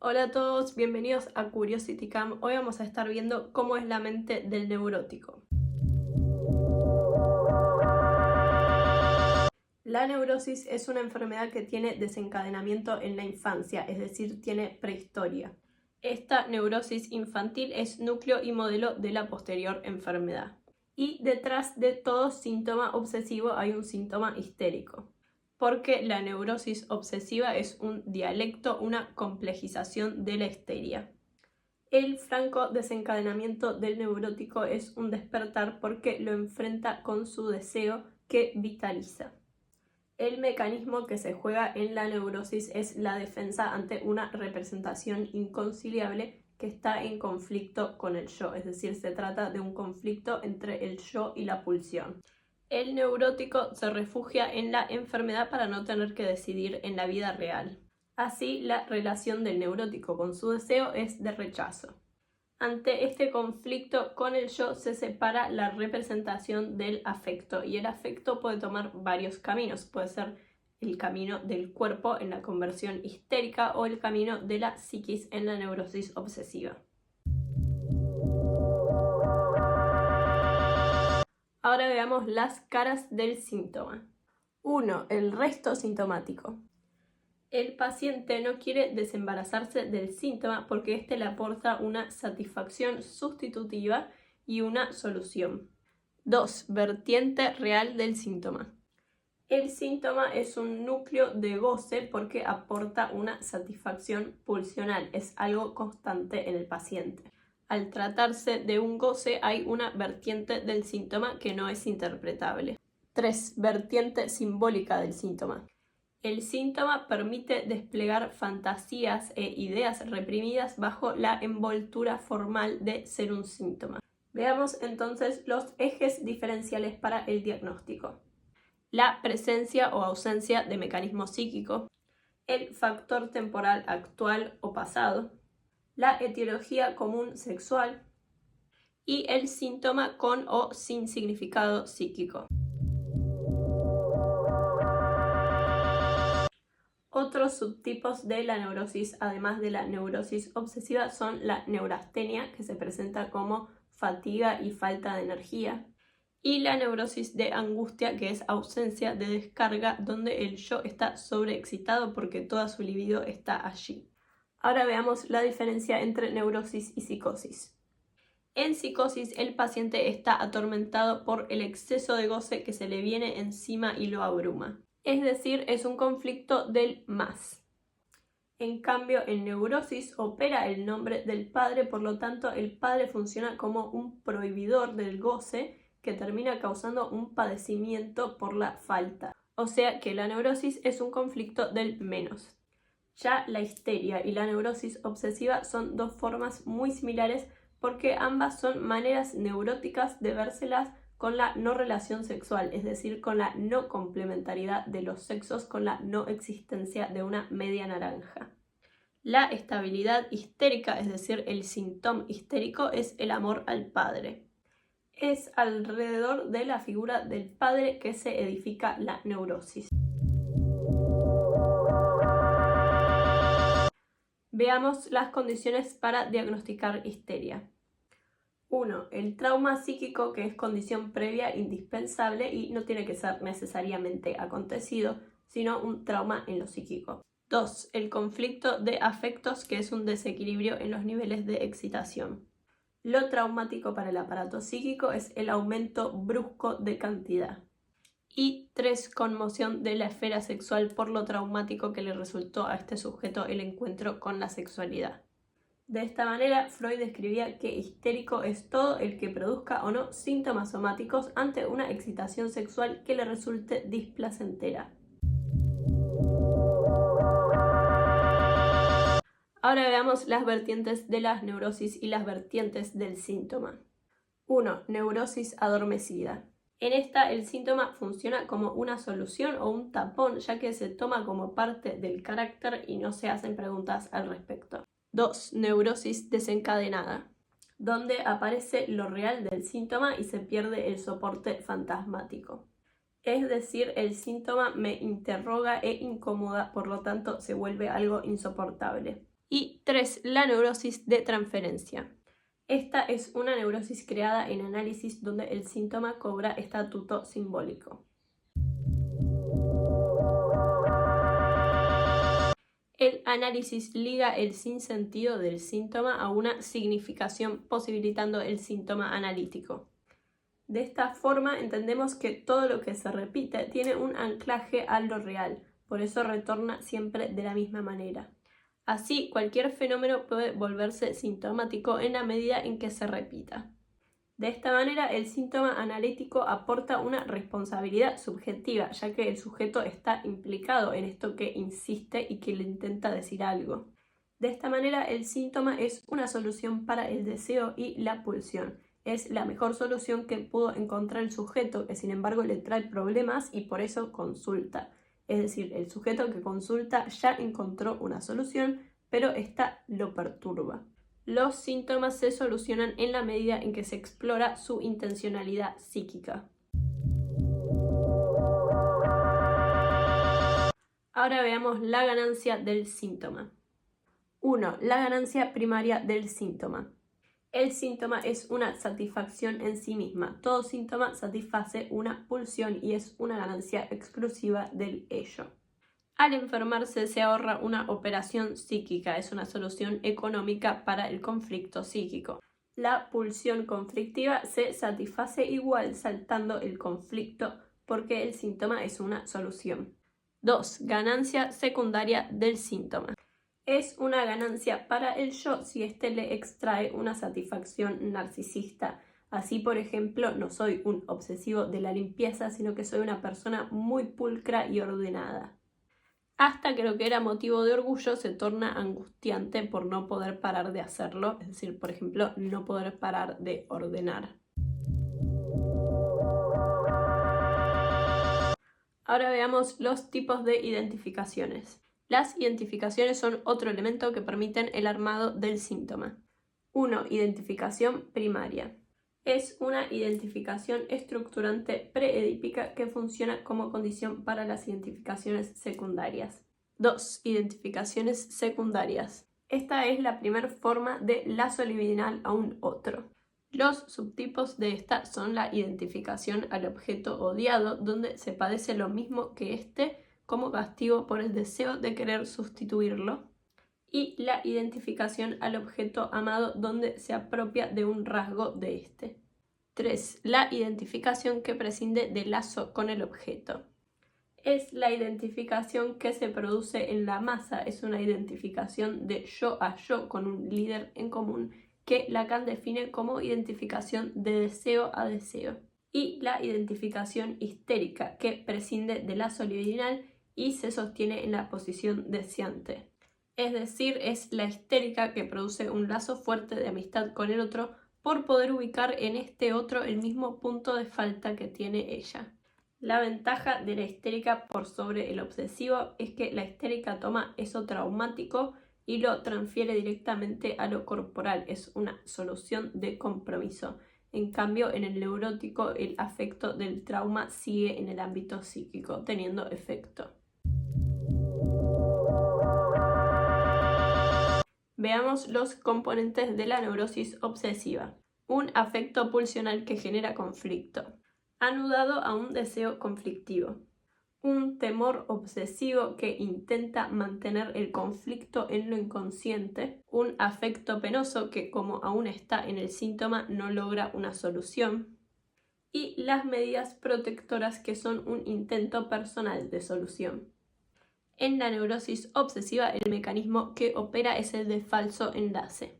Hola a todos, bienvenidos a CuriosityCam. Hoy vamos a estar viendo cómo es la mente del neurótico. La neurosis es una enfermedad que tiene desencadenamiento en la infancia, es decir, tiene prehistoria. Esta neurosis infantil es núcleo y modelo de la posterior enfermedad. Y detrás de todo síntoma obsesivo hay un síntoma histérico, porque la neurosis obsesiva es un dialecto, una complejización de la histeria. El franco desencadenamiento del neurótico es un despertar porque lo enfrenta con su deseo que vitaliza. El mecanismo que se juega en la neurosis es la defensa ante una representación inconciliable que está en conflicto con el yo, es decir, se trata de un conflicto entre el yo y la pulsión. El neurótico se refugia en la enfermedad para no tener que decidir en la vida real. Así, la relación del neurótico con su deseo es de rechazo. Ante este conflicto con el yo se separa la representación del afecto, y el afecto puede tomar varios caminos. Puede ser el camino del cuerpo en la conversión histérica o el camino de la psiquis en la neurosis obsesiva. Ahora veamos las caras del síntoma. 1. El resto sintomático. El paciente no quiere desembarazarse del síntoma porque éste le aporta una satisfacción sustitutiva y una solución. 2. Vertiente real del síntoma. El síntoma es un núcleo de goce porque aporta una satisfacción pulsional, es algo constante en el paciente. Al tratarse de un goce hay una vertiente del síntoma que no es interpretable. 3. Vertiente simbólica del síntoma. El síntoma permite desplegar fantasías e ideas reprimidas bajo la envoltura formal de ser un síntoma. Veamos entonces los ejes diferenciales para el diagnóstico. La presencia o ausencia de mecanismo psíquico, el factor temporal actual o pasado, la etiología común sexual y el síntoma con o sin significado psíquico. Otros subtipos de la neurosis, además de la neurosis obsesiva, son la neurastenia, que se presenta como fatiga y falta de energía, y la neurosis de angustia, que es ausencia de descarga, donde el yo está sobreexcitado porque toda su libido está allí. Ahora veamos la diferencia entre neurosis y psicosis. En psicosis, el paciente está atormentado por el exceso de goce que se le viene encima y lo abruma. Es decir, es un conflicto del más. En cambio, en neurosis opera el nombre del padre, por lo tanto, el padre funciona como un prohibidor del goce que termina causando un padecimiento por la falta. O sea que la neurosis es un conflicto del menos. Ya la histeria y la neurosis obsesiva son dos formas muy similares porque ambas son maneras neuróticas de vérselas con la no relación sexual, es decir, con la no complementariedad de los sexos, con la no existencia de una media naranja. La estabilidad histérica, es decir, el síntoma histérico, es el amor al padre. Es alrededor de la figura del padre que se edifica la neurosis. Veamos las condiciones para diagnosticar histeria. 1. El trauma psíquico, que es condición previa indispensable y no tiene que ser necesariamente acontecido, sino un trauma en lo psíquico. 2. El conflicto de afectos, que es un desequilibrio en los niveles de excitación. Lo traumático para el aparato psíquico es el aumento brusco de cantidad. Y 3. Conmoción de la esfera sexual por lo traumático que le resultó a este sujeto el encuentro con la sexualidad. De esta manera, Freud describía que histérico es todo el que produzca o no síntomas somáticos ante una excitación sexual que le resulte displacentera. Ahora veamos las vertientes de las neurosis y las vertientes del síntoma. 1. Neurosis adormecida. En esta, el síntoma funciona como una solución o un tapón, ya que se toma como parte del carácter y no se hacen preguntas al respecto. 2. Neurosis desencadenada, donde aparece lo real del síntoma y se pierde el soporte fantasmático. Es decir, el síntoma me interroga e incomoda, por lo tanto se vuelve algo insoportable. Y 3. La neurosis de transferencia. Esta es una neurosis creada en análisis donde el síntoma cobra estatuto simbólico. El análisis liga el sinsentido del síntoma a una significación, posibilitando el síntoma analítico. De esta forma entendemos que todo lo que se repite tiene un anclaje a lo real, por eso retorna siempre de la misma manera. Así, cualquier fenómeno puede volverse sintomático en la medida en que se repita. De esta manera, el síntoma analítico aporta una responsabilidad subjetiva, ya que el sujeto está implicado en esto que insiste y que le intenta decir algo. De esta manera, el síntoma es una solución para el deseo y la pulsión. Es la mejor solución que pudo encontrar el sujeto, que sin embargo le trae problemas y por eso consulta. Es decir, el sujeto que consulta ya encontró una solución, pero esta lo perturba. Los síntomas se solucionan en la medida en que se explora su intencionalidad psíquica. Ahora veamos la ganancia del síntoma. 1. La ganancia primaria del síntoma. El síntoma es una satisfacción en sí misma. Todo síntoma satisface una pulsión y es una ganancia exclusiva del ello. Al enfermarse se ahorra una operación psíquica, es una solución económica para el conflicto psíquico. La pulsión conflictiva se satisface igual saltando el conflicto porque el síntoma es una solución. 2. Ganancia secundaria del síntoma. Es una ganancia para el yo si éste le extrae una satisfacción narcisista. Así, por ejemplo, no soy un obsesivo de la limpieza, sino que soy una persona muy pulcra y ordenada. Hasta que lo que era motivo de orgullo se torna angustiante por no poder parar de hacerlo, es decir, por ejemplo, no poder parar de ordenar. Ahora veamos los tipos de identificaciones. Las identificaciones son otro elemento que permiten el armado del síntoma. 1. Identificación primaria. Es una identificación estructurante preedípica que funciona como condición para las identificaciones secundarias. 2. Identificaciones secundarias. Esta es la primera forma de lazo libidinal a un otro. Los subtipos de esta son la identificación al objeto odiado, donde se padece lo mismo que este como castigo por el deseo de querer sustituirlo, y la identificación al objeto amado, donde se apropia de un rasgo de este. 3. La identificación que prescinde del lazo con el objeto. Es la identificación que se produce en la masa, es una identificación de yo a yo con un líder en común que Lacan define como identificación de deseo a deseo. Y la identificación histérica que prescinde del lazo libidinal y se sostiene en la posición deseante. Es decir, es la histérica que produce un lazo fuerte de amistad con el otro por poder ubicar en este otro el mismo punto de falta que tiene ella. La ventaja de la histérica por sobre el obsesivo es que la histérica toma eso traumático y lo transfiere directamente a lo corporal, es una solución de compromiso. En cambio, en el neurótico, el afecto del trauma sigue en el ámbito psíquico, teniendo efecto. Veamos los componentes de la neurosis obsesiva. Un afecto pulsional que genera conflicto, anudado a un deseo conflictivo. Un temor obsesivo que intenta mantener el conflicto en lo inconsciente. Un afecto penoso que, como aún está en el síntoma, no logra una solución. Y las medidas protectoras que son un intento personal de solución. En la neurosis obsesiva, el mecanismo que opera es el de falso enlace.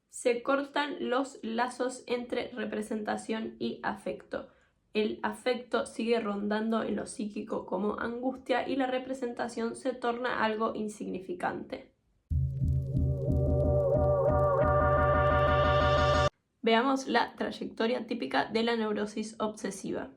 Se cortan los lazos entre representación y afecto. El afecto sigue rondando en lo psíquico como angustia y la representación se torna algo insignificante. Veamos la trayectoria típica de la neurosis obsesiva.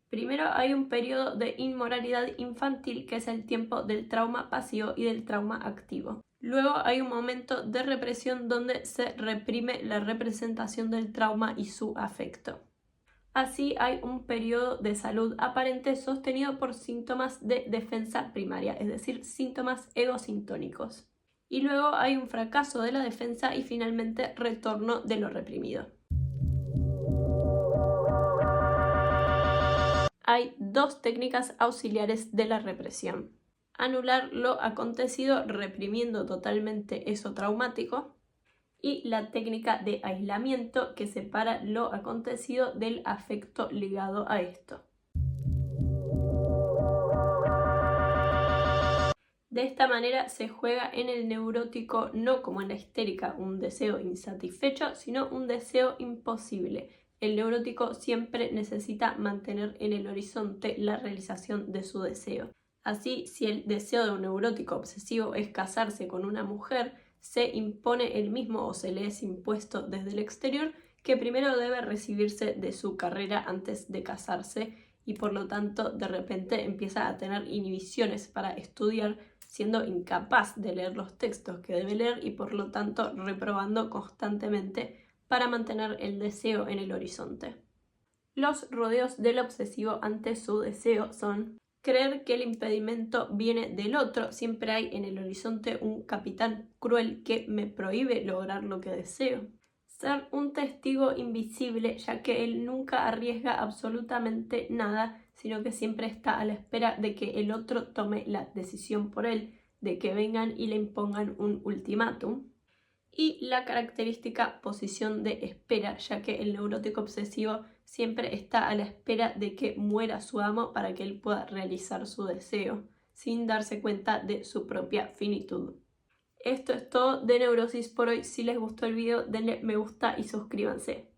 Primero hay un periodo de inmoralidad infantil que es el tiempo del trauma pasivo y del trauma activo. Luego hay un momento de represión donde se reprime la representación del trauma y su afecto. Así hay un periodo de salud aparente sostenido por síntomas de defensa primaria, es decir, síntomas egosintónicos. y luego hay un fracaso de la defensa y finalmente retorno de lo reprimido. Hay dos técnicas auxiliares de la represión: anular lo acontecido reprimiendo totalmente eso traumático, y la técnica de aislamiento, que separa lo acontecido del afecto ligado a esto. De esta manera se juega en el neurótico no como en la histérica, un deseo insatisfecho, sino un deseo imposible. El neurótico siempre necesita mantener en el horizonte la realización de su deseo. Así, si el deseo de un neurótico obsesivo es casarse con una mujer, se impone él mismo o se le es impuesto desde el exterior que primero debe recibirse de su carrera antes de casarse, y por lo tanto de repente empieza a tener inhibiciones para estudiar, siendo incapaz de leer los textos que debe leer y por lo tanto reprobando constantemente para mantener el deseo en el horizonte. Los rodeos del obsesivo ante su deseo son creer que el impedimento viene del otro. Siempre hay en el horizonte un capitán cruel que me prohíbe lograr lo que deseo. Ser un testigo invisible, ya que él nunca arriesga absolutamente nada, sino que siempre está a la espera de que el otro tome la decisión por él, de que vengan y le impongan un ultimátum. Y la característica posición de espera, ya que el neurótico obsesivo siempre está a la espera de que muera su amo para que él pueda realizar su deseo, sin darse cuenta de su propia finitud. Esto es todo de Neurosis por hoy. Si les gustó el video, denle me gusta y suscríbanse.